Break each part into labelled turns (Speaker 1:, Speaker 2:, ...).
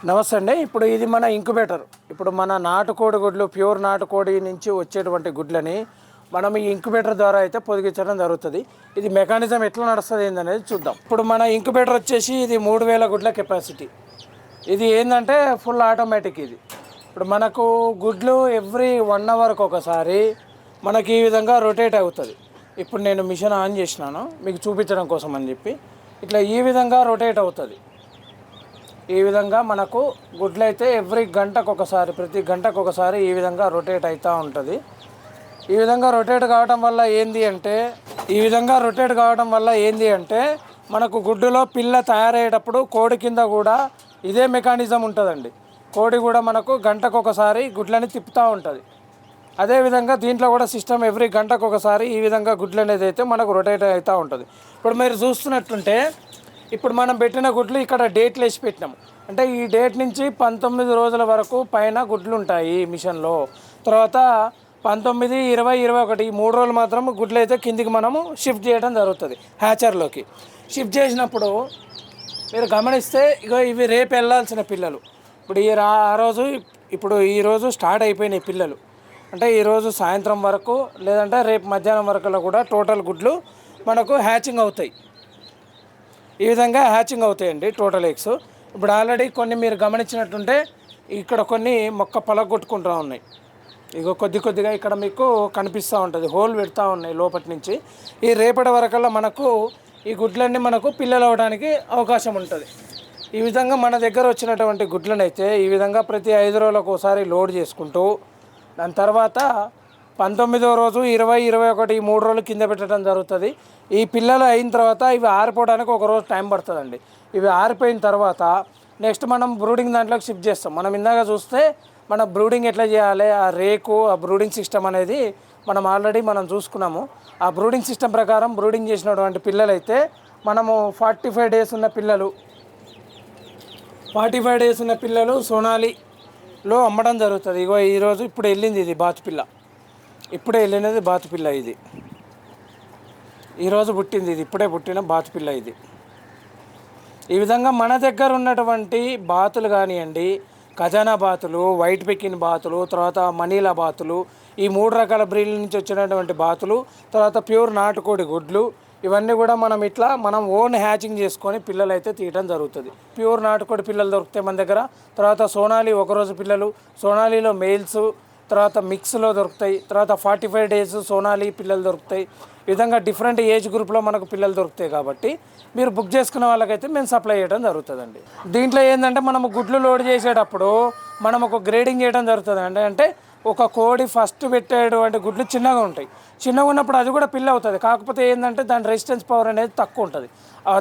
Speaker 1: నమస్తే అండి. ఇప్పుడు ఇది మన ఇంక్యుబేటర్. ఇప్పుడు మన నాటుకోడి గుడ్లు, ప్యూర్ నాటుకోడి నుంచి వచ్చేటువంటి గుడ్లని మనం ఈ ఇంక్యుబేటర్ ద్వారా అయితే పొదిగించడం జరుగుతుంది. ఇది మెకానిజం ఎట్లా నడుస్తుంది ఏందనేది చూద్దాం. ఇప్పుడు మన ఇంక్యుబేటర్ వచ్చేసి ఇది 3000 గుడ్ల కెపాసిటీ. ఇది ఏంటంటే ఫుల్ ఆటోమేటిక్. ఇది ఇప్పుడు మనకు గుడ్లు ఎవ్రీ 1 అవర్కి ఒకసారి మనకి ఈ విధంగా రొటేట్ అవుతుంది. ఇప్పుడు నేను మిషన్ ఆన్ చేసినాను మీకు చూపించడం కోసం అని చెప్పి. ఇట్లా ఈ విధంగా రొటేట్ అవుతుంది. ఈ విధంగా మనకు గుడ్లు అయితే ఎవ్రీ గంటకు ఒకసారి, ప్రతి గంటకు ఒకసారి ఈ విధంగా రొటేట్ అవుతూ ఉంటుంది. ఈ విధంగా రొటేట్ కావడం వల్ల ఏంది అంటే మనకు గుడ్డులో పిల్ల తయారయ్యేటప్పుడు కోడి కింద కూడా ఇదే మెకానిజం ఉంటుందండి. కోడి కూడా మనకు గంటకు ఒకసారి గుడ్లని తిప్పుతూ ఉంటుంది. అదేవిధంగా దీంట్లో కూడా సిస్టమ్ ఎవ్రీ గంటకు ఒకసారి ఈ విధంగా గుడ్లు అనేది అయితే మనకు రొటేట్ అవుతూ ఉంటుంది. ఇప్పుడు మీరు చూస్తున్నట్టుంటే ఇప్పుడు మనం పెట్టిన గుడ్లు ఇక్కడ డేట్లు వేసి పెట్టినాము. అంటే ఈ డేట్ నుంచి 19 రోజుల వరకు పైన గుడ్లు ఉంటాయి మిషన్లో. తర్వాత 19, 20, 21 ఈ 3 రోజులు మాత్రం గుడ్లు అయితే కిందికి మనము షిఫ్ట్ చేయడం జరుగుతుంది. హ్యాచర్లోకి షిఫ్ట్ చేసినప్పుడు మీరు గమనిస్తే ఇవి రేపు వెళ్ళాల్సిన పిల్లలు. ఇప్పుడు ఈరోజు స్టార్ట్ అయిపోయినాయి పిల్లలు. అంటే ఈరోజు సాయంత్రం వరకు లేదంటే రేపు మధ్యాహ్నం వరకులో కూడా టోటల్ గుడ్లు మనకు హ్యాచింగ్ అవుతాయి. ఈ విధంగా హ్యాచింగ్ అవుతాయండి టోటల్ ఎగ్స్. ఇప్పుడు ఆల్రెడీ కొన్ని మీరు గమనించినట్టుంటే ఇక్కడ కొన్ని మొక్క పలగొట్టుకుంటూ ఉన్నాయి. ఇగో కొద్దిగా ఇక్కడ మీకు కనిపిస్తూ ఉంటుంది, హోల్ పెడతా ఉన్నాయి లోపటి నుంచి. ఈ రేపటి వరకల్లా మనకు ఈ గుడ్లన్నీ మనకు పిల్లలు అవ్వడానికి అవకాశం ఉంటుంది. ఈ విధంగా మన దగ్గర వచ్చినటువంటి గుడ్లను అయితే ఈ విధంగా ప్రతి 5 రోజులకు ఒకసారి లోడ్ చేసుకుంటూ దాని తర్వాత 19వ రోజు, 20, 21 ఈ 3 రోజులు కింద పెట్టడం జరుగుతుంది. ఈ పిల్లలు అయిన తర్వాత ఇవి ఆరిపోవడానికి ఒక రోజు టైం పడుతుందండి. ఇవి ఆరిపోయిన తర్వాత నెక్స్ట్ మనం బ్రూడింగ్ దాంట్లోకి షిఫ్ట్ చేస్తాం. మనం ఇందాక చూస్తే మన బ్రూడింగ్ ఎట్లా చేయాలి, ఆ రేకు, ఆ బ్రూడింగ్ సిస్టమ్ అనేది ఆల్రెడీ చూసుకున్నాము. ఆ బ్రూడింగ్ సిస్టమ్ ప్రకారం బ్రూడింగ్ చేసినటువంటి పిల్లలు అయితే మనము 45 డేస్ ఉన్న పిల్లలు సోనాలిలో అమ్మడం జరుగుతుంది. ఇగో ఈరోజు ఇప్పుడు వెళ్ళింది, ఇది బాతుపిల్ల. ఇప్పుడే వెళ్ళినది బాతుపిల్ల. ఇది ఈరోజు పుట్టింది, ఇది ఇప్పుడే పుట్టిన బాతుపిల్ల. ఇది ఈ విధంగా మన దగ్గర ఉన్నటువంటి బాతులు కానివ్వండి, ఖజానా బాతులు, వైట్ పెకిన్ బాతులు, తర్వాత మనీలా బాతులు, ఈ 3 రకాల బ్రీడ్ల నుంచి వచ్చినటువంటి బాతులు, తర్వాత ప్యూర్ నాటుకోడి గుడ్లు, ఇవన్నీ కూడా మనం ఓన్ హ్యాచింగ్ చేసుకొని పిల్లలు అయితే తీయడం జరుగుతుంది. ప్యూర్ నాటుకోడి పిల్లలు దొరుకుతాయి మన దగ్గర. తర్వాత సోనాలి ఒకరోజు పిల్లలు, సోనాలిలో మెయిల్స్, తర్వాత మిక్స్లో దొరుకుతాయి. తర్వాత 45 డేస్ సోనాలి పిల్లలు దొరుకుతాయి. ఈ విధంగా డిఫరెంట్ ఏజ్ గ్రూప్లో మనకు పిల్లలు దొరుకుతాయి. కాబట్టి మీరు బుక్ చేసుకున్న వాళ్ళకైతే మేము సప్లై చేయడం జరుగుతుందండి. దీంట్లో ఏంటంటే మనము గుడ్లు లోడ్ చేసేటప్పుడు మనం ఒక గ్రేడింగ్ చేయడం జరుగుతుంది. అంటే ఒక కోడి ఫస్ట్ పెట్టేటువంటి గుడ్లు చిన్నగా ఉంటాయి. చిన్నగా ఉన్నప్పుడు అది కూడా పిల్ల అవుతుంది. కాకపోతే ఏంటంటే దాని రెసిస్టెన్స్ పవర్ అనేది తక్కువ ఉంటుంది.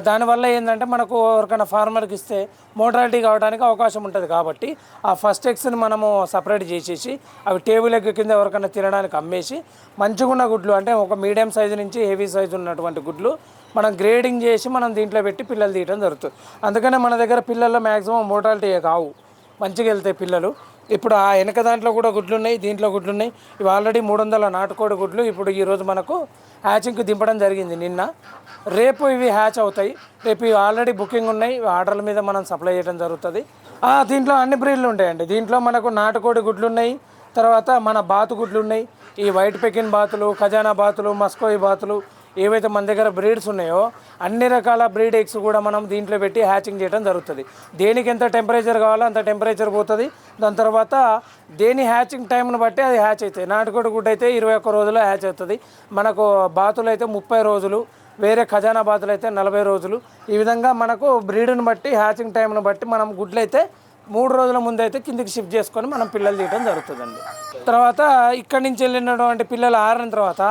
Speaker 1: దానివల్ల ఏంటంటే మనకు ఎవరికైనా ఫార్మర్కి ఇస్తే మోర్టాలిటీ కావడానికి అవకాశం ఉంటుంది. కాబట్టి ఆ ఫస్ట్ ఎగ్స్ని మనము సపరేట్ చేసేసి అవి టేబుల్ ఎగ్ కింద ఎవరికైనా తినడానికి అమ్మేసి మంచిగా ఉన్న గుడ్లు, అంటే ఒక మీడియం సైజు నుంచి హెవీ సైజు ఉన్నటువంటి గుడ్లు మనం గ్రేడింగ్ చేసి మనం దీంట్లో పెట్టి పిల్లలు తీయడం జరుగుతుంది. అందుకనే మన దగ్గర పిల్లల్లో మ్యాక్సిమం మోర్టాలిటీ కావు, మంచిగా వెళ్తాయి పిల్లలు. ఇప్పుడు ఆ వెనక దాంట్లో కూడా గుడ్లు ఉన్నాయి, దీంట్లో గుడ్లు ఉన్నాయి. ఇవి ఆల్రెడీ 300 నాటుకోడి గుడ్లు ఇప్పుడు ఈరోజు మనకు హ్యాచింగ్కి దింపడం జరిగింది నిన్న. రేపు ఇవి హ్యాచ్ అవుతాయి. రేపు ఇవి ఆల్రెడీ బుకింగ్ ఉన్నాయి, ఆర్డర్ల మీద మనం సప్లై చేయడం జరుగుతుంది. దీంట్లో అన్ని బ్రీడ్లు ఉంటాయండి. దీంట్లో మనకు నాటుకోడి గుడ్లు ఉన్నాయి, తర్వాత మన బాతు గుడ్లు ఉన్నాయి. ఈ వైట్ పెకిన్ బాతులు, ఖజానా బాతులు, మస్కోయి బాతులు, ఏవైతే మన దగ్గర బ్రీడ్స్ ఉన్నాయో అన్ని రకాల బ్రీడ్ ఎగ్స్ కూడా మనం దీంట్లో పెట్టి హ్యాచింగ్ చేయడం జరుగుతుంది. దేనికి ఎంత టెంపరేచర్ కావాలో అంత టెంపరేచర్ పోతుంది. దాని తర్వాత దేని హ్యాచింగ్ టైంను బట్టి అది హ్యాచ్ అవుతాయి. నాటుకోడి గుడ్డు అయితే 21 రోజుల్లో హ్యాచ్ అవుతుంది. మనకు బాతులు అయితే 30 రోజులు, వేరే ఖజానా బాతులు అయితే 40 రోజులు. ఈ విధంగా మనకు బ్రీడ్ని బట్టి, హ్యాచింగ్ టైంను బట్టి మనం గుడ్లు అయితే 3 రోజుల ముందు అయితే కిందికి షిఫ్ట్ చేసుకొని మనం పిల్లలు తీయడం జరుగుతుందండి. తర్వాత ఇక్కడి నుంచి వెళ్ళినటువంటి పిల్లలు ఆరిన తర్వాత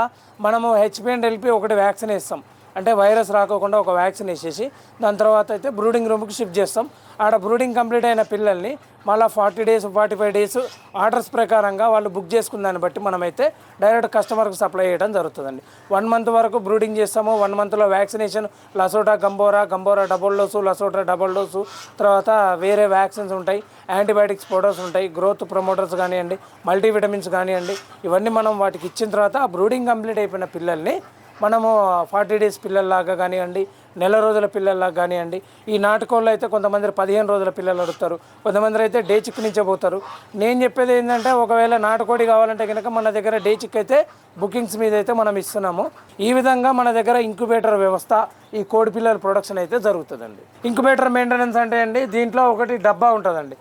Speaker 1: మనము HPV ఒకటి వ్యాక్సిన్ వేస్తాం. అంటే వైరస్ రాకోకుండా ఒక వ్యాక్సిన్ వేసేసి దాని తర్వాత అయితే బ్రూడింగ్ రూమ్కి షిఫ్ట్ చేస్తాం. ఆడ బ్రూడింగ్ కంప్లీట్ అయిన పిల్లల్ని మళ్ళీ 40 డేస్ 45 డేస్ ఆర్డర్స్ ప్రకారంగా వాళ్ళు బుక్ చేసుకున్న దాన్ని బట్టి మనమైతే డైరెక్ట్ కస్టమర్కి సప్లై చేయడం జరుగుతుందండి. 1 మంత్ వరకు బ్రూడింగ్ చేస్తాము. 1 మంత్లో vaccination లసోటా Gumboro double dose, లసోటా double dose, తర్వాత వేరే వ్యాక్సిన్స్ ఉంటాయి, యాంటీబయాటిక్స్ పౌడర్స్ ఉంటాయి, గ్రోత్ ప్రమోటర్స్ కానివ్వండి, మల్టీవిటమిన్స్ కానివ్వండి, ఇవన్నీ మనం వాటికి ఇచ్చిన తర్వాత ఆ బ్రూడింగ్ కంప్లీట్ అయిపోయిన పిల్లల్ని మనము 40 డేస్ పిల్లల్లాగా కానివ్వండి, నెల రోజుల పిల్లల్లాగా కానివ్వండి. ఈ నాటుకోళ్ళు అయితే కొంతమంది 15 రోజుల పిల్లలు అడుగుతారు, కొంతమంది అయితే డే చిక్ నుంచే పోతారు. నేను చెప్పేది ఏంటంటే, ఒకవేళ నాటుకోడి కావాలంటే కనుక మన దగ్గర డే చిక్ అయితే బుకింగ్స్ మీద అయితే మనం ఇస్తున్నాము. ఈ విధంగా మన దగ్గర ఇంక్యుబేటర్ వ్యవస్థ, ఈ కోడి పిల్లల ప్రొడక్షన్ అయితే జరుగుతుందండి. ఇంక్యుబేటర్ మెయింటెనెన్స్ అంటే అండి, దీంట్లో ఒకటి డబ్బా ఉంటుందండి.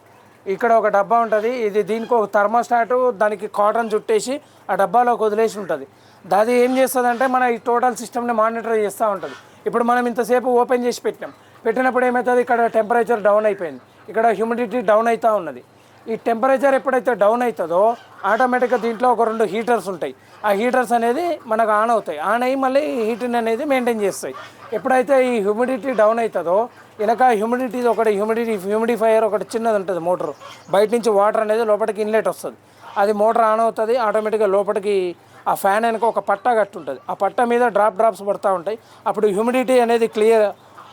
Speaker 1: ఇక్కడ ఒక డబ్బా ఉంటుంది. ఇది దీనికి ఒక థర్మోస్టాటు, దానికి కాటన్ చుట్టేసి ఆ డబ్బాలోకి వదిలేసి ఉంటుంది. అది ఏం చేస్తుందంటే మన ఈ టోటల్ సిస్టమ్ని మానిటర్ చేస్తూ ఉంటుంది. ఇప్పుడు మనం ఇంతసేపు ఓపెన్ చేసి పెట్టినప్పుడు ఏమవుతుంది, ఇక్కడ టెంపరేచర్ డౌన్ అయిపోయింది, ఇక్కడ హ్యూమిడిటీ డౌన్ అవుతూ ఉన్నది. ఈ టెంపరేచర్ ఎప్పుడైతే డౌన్ అవుతుందో ఆటోమేటిక్గా దీంట్లో ఒక 2 హీటర్స్ ఉంటాయి. ఆ హీటర్స్ అనేది మనకు ఆన్ అవుతాయి. ఆన్ అయ్యి మళ్ళీ హీట్ని అనేది మెయింటైన్ చేస్తాయి. ఎప్పుడైతే ఈ హ్యూమిడిటీ డౌన్ అవుతుందో వెనక హ్యూమిడిఫైయర్ ఒకటి చిన్నది ఉంటుంది మోటార్, బయట నుంచి వాటర్ అనేది లోపలికి ఇన్లెట్ వస్తుంది. అది మోటార్ ఆన్ అవుతుంది. ఆటోమేటిక్గా లోపలికి ఆ ఫ్యాన్ వెనక ఒక పట్ట కట్టి ఉంటుంది. ఆ పట్ట మీద డ్రాప్స్ పడుతూ ఉంటాయి. అప్పుడు హ్యూమిడిటీ అనేది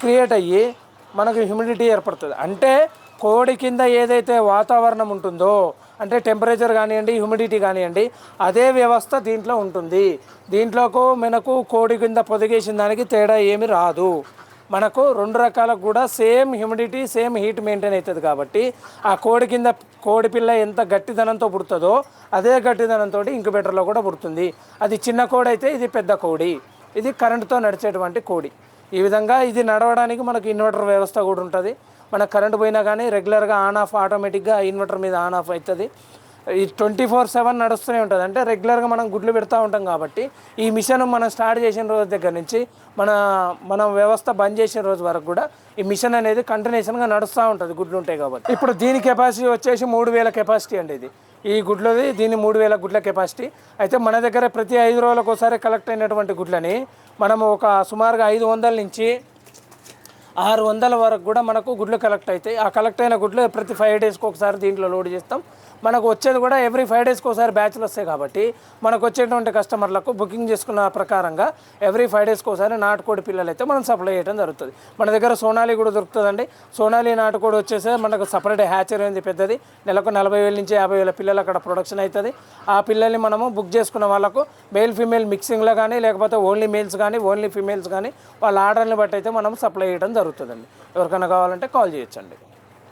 Speaker 1: క్రియేట్ అయ్యి మనకు హ్యూమిడిటీ ఏర్పడుతుంది. అంటే కోడి కింద ఏదైతే వాతావరణం ఉంటుందో, అంటే టెంపరేచర్ కానివ్వండి, హ్యూమిడిటీ కానివ్వండి, అదే వ్యవస్థ దీంట్లో ఉంటుంది. దీంట్లోకి మనకు కోడి కింద పొదిగేసిన దానికి తేడా ఏమి రాదు. మనకు 2 రకాలకు కూడా same humidity, same heat maintain అవుతుంది. కాబట్టి ఆ కోడి కింద కోడి పిల్ల ఎంత గట్టిదనంతో పుడుతుందో అదే గట్టిదనంతో ఇంక్యుబేటర్లో కూడా పుడుతుంది. అది చిన్న కోడి అయితే ఇది పెద్ద కోడి, ఇది కరెంటుతో నడిచేటువంటి కోడి. ఈ విధంగా ఇది నడవడానికి మనకు ఇన్వర్టర్ వ్యవస్థ కూడా ఉంటుంది. మనకు కరెంటు పోయినా కానీ రెగ్యులర్గా ఆన్ ఆఫ్ ఆటోమేటిక్గా ఇన్వర్టర్ మీద ఆన్ ఆఫ్ అవుతుంది. ఈ 24/7 నడుస్తూనే ఉంటుంది. అంటే రెగ్యులర్గా మనం గుడ్లు పెడతా ఉంటాం కాబట్టి ఈ మిషన్ మనం స్టార్ట్ చేసిన రోజు దగ్గర నుంచి మనం వ్యవస్థ బంద్ చేసిన రోజు వరకు కూడా ఈ మిషన్ అనేది కంటిన్యూషన్గా నడుస్తూ ఉంటుంది, గుడ్లు ఉంటాయి కాబట్టి. ఇప్పుడు దీని కెపాసిటీ వచ్చేసి 3000 కెపాసిటీ అండి. ఈ గుడ్లది దీని 3000 గుడ్ల కెపాసిటీ. అయితే మన దగ్గర ప్రతి 5 రోజులకు ఒకసారి కలెక్ట్ అయినటువంటి గుడ్లని మనము ఒక సుమారుగా 500 నుంచి 600 వరకు కూడా మనకు గుడ్లు కలెక్ట్ అవుతాయి. ఆ కలెక్ట్ అయిన గుడ్లు ప్రతి 5 డేస్కి ఒకసారి దీంట్లో లోడ్ చేస్తాం. మనకు వచ్చేది కూడా ఎవ్రీ 5 డేస్కి ఒకసారి బ్యాచ్లు వస్తాయి. కాబట్టి మనకు వచ్చేటువంటి కస్టమర్లకు బుకింగ్ చేసుకున్న ప్రకారంగా ఎవ్రీ 5 డేస్కి ఒకసారి నాటుకోడి పిల్లలు అయితే మనం సప్లై చేయడం జరుగుతుంది. మన దగ్గర సోనాలి కూడా దొరుకుతుందండి. సోనాలి నాటుకోడి వచ్చేసి మనకు సపరేట్ హ్యాచరీ ఉంది పెద్దది. నెలకు 40,000 నుంచి 50,000 పిల్లలు అక్కడ ప్రొడక్షన్ అవుతుంది. ఆ పిల్లల్ని మనము బుక్ చేసుకున్న వాళ్ళకు మేల్ ఫీమేల్ మిక్సింగ్లో కానీ, లేకపోతే ఓన్లీ మేల్స్ కానీ ఓన్లీ ఫీమేల్స్ కానీ వాళ్ళ ఆర్డర్ని బట్టి అయితే మనం సప్లై చేయడం జరుగుతుందండి. ఎవరికైనా కావాలంటే కాల్ చేయొచ్చండి.